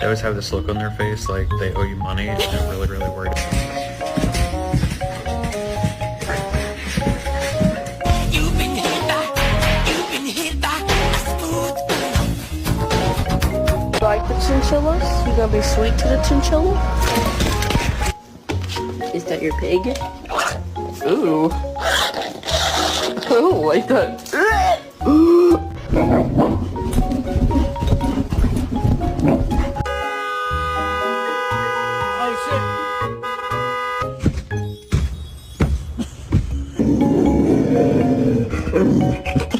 always have this look on their face like they owe you money and they're really, really worried about it. Like the chinchillas? You gonna be sweet to the chinchilla? Is that your pig? Ooh. Oh, like that. Oh shit!